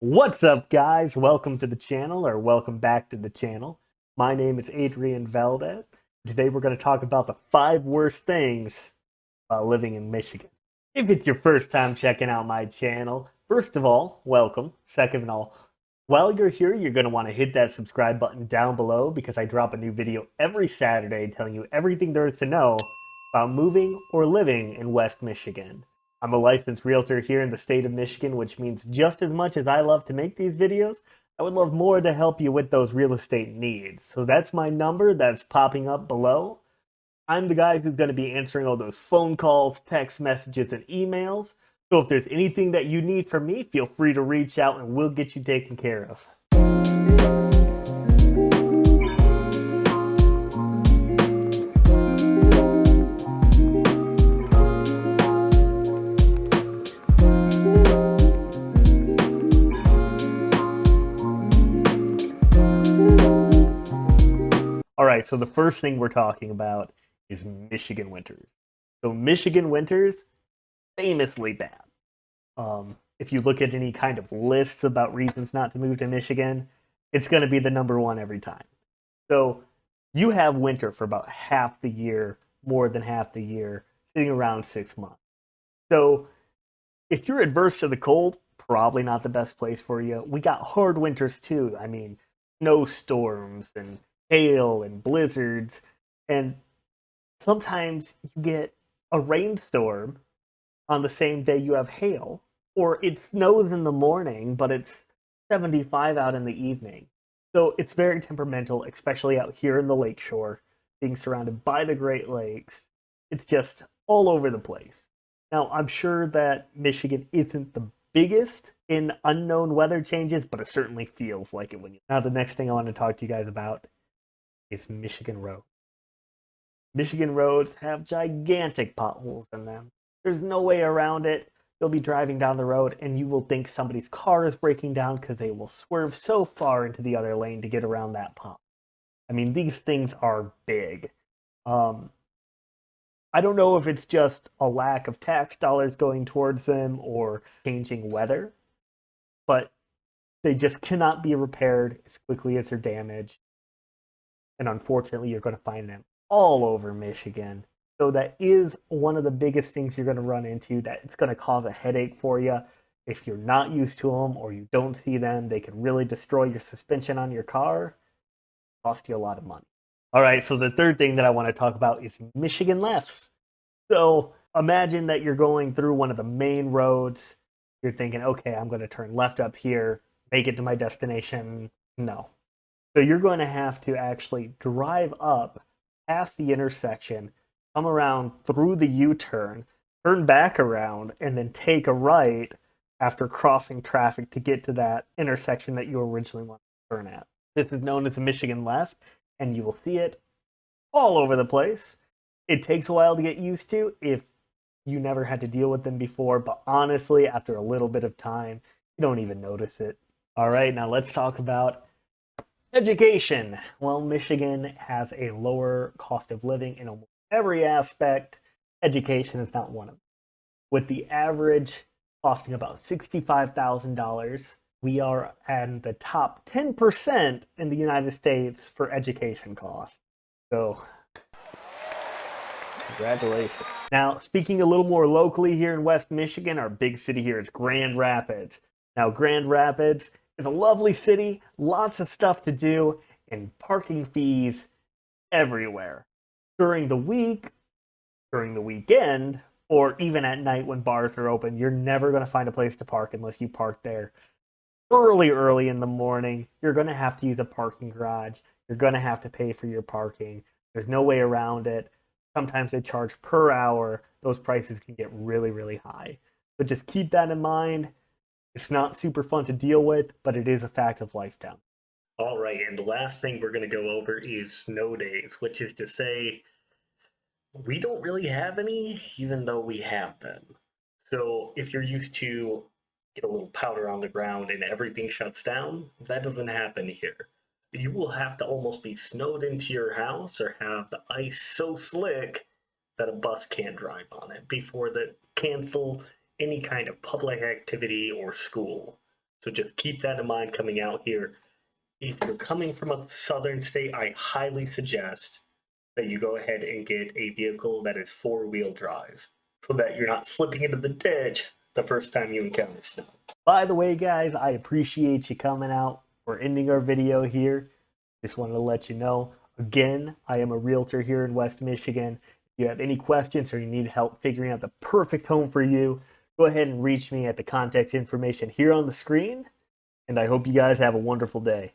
What's up, guys? Welcome to the channel, or welcome back to the channel. My name is Adrian Valdez. Today we're going to talk about the 5 worst things about living in Michigan. If it's your first time checking out my channel, first of all, welcome. Second of all, while you're here, you're going to want to hit that subscribe button down below because I drop a new video every Saturday telling you everything there is to know about moving or living in West Michigan. I'm a licensed realtor here in the state of Michigan, which means just as much as I love to make these videos, I would love more to help you with those real estate needs. So that's my number that's popping up below. I'm the guy who's going to be answering all those phone calls, text messages, and emails. So if there's anything that you need from me, feel free to reach out and we'll get you taken care of. All right, so the first thing we're talking about is Michigan winters. So Michigan winters, famously bad. If you look at any kind of lists about reasons not to move to Michigan, it's going to be the number one every time. So you have winter for about half the year, more than half the year, sitting around 6 months. So if you're adverse to the cold, probably not the best place for you. We got hard winters too. I mean, snowstorms and hail and blizzards. And sometimes you get a rainstorm on the same day you have hail, or it snows in the morning, but it's 75 out in the evening. So it's very temperamental, especially out here in the lakeshore, being surrounded by the Great Lakes. It's just all over the place. Now, I'm sure that Michigan isn't the biggest in unknown weather changes, but it certainly feels like it when you. Now, the next thing I want to talk to you guys about is Michigan roads. Michigan roads have gigantic potholes in them. There's no way around it. You'll be driving down the road and you will think somebody's car is breaking down because they will swerve so far into the other lane to get around that pothole. I mean, these things are big. Um, I don't know if it's just a lack of tax dollars going towards them or changing weather, but they just cannot be repaired as quickly as they're damaged. And unfortunately, you're going to find them all over Michigan. So that is one of the biggest things you're going to run into, that it's going to cause a headache for you. If you're not used to them or you don't see them, they can really destroy your suspension on your car, cost you a lot of money. All right, so the third thing that I want to talk about is Michigan lefts. So imagine that you're going through one of the main roads. You're thinking, okay, I'm going to turn left up here, make it to my destination. No. So you're going to have to actually drive up past the intersection, come around through the U-turn, turn back around, and then take a right after crossing traffic to get to that intersection that you originally wanted to turn at. This is known as a Michigan left, and you will see it all over the place. It takes a while to get used to if you never had to deal with them before, but honestly, after a little bit of time, you don't even notice it. All right, now let's talk about education. Well, Michigan has a lower cost of living in almost every aspect. Education is not one of them. With the average costing about $65,000, we are in the top 10% in the United States for education costs. So, congratulations. Now, speaking a little more locally here in West Michigan, our big city here is Grand Rapids. Now, Grand Rapids is a lovely city, lots of stuff to do, and parking fees everywhere. During the week, during the weekend, or even at night when bars are open, you're never going to find a place to park unless you park there early in the morning. You're going to have to use a parking garage. You're going to have to pay for your parking. There's no way around it. Sometimes they charge per hour. Those prices can get really high. But just keep that in mind. It's not super fun to deal with, but it is a fact of life down. All right, and the last thing we're going to go over is snow days, which is to say, we don't really have any, even though we have them. So if you're used to get a little powder on the ground and everything shuts down, that doesn't happen here. You will have to almost be snowed into your house or have the ice so slick that a bus can't drive on it before they cancel any kind of public activity or school. So just keep that in mind coming out here. If you're coming from a southern state, I highly suggest that you go ahead and get a vehicle that is four-wheel drive so that you're not slipping into the ditch the first time you encounter snow. By the way, guys, I appreciate you coming out. We're ending our video here. Just wanted to let you know, again, I am a realtor here in West Michigan. If you have any questions or you need help figuring out the perfect home for you, go ahead and reach me at the contact information here on the screen. And I hope you guys have a wonderful day.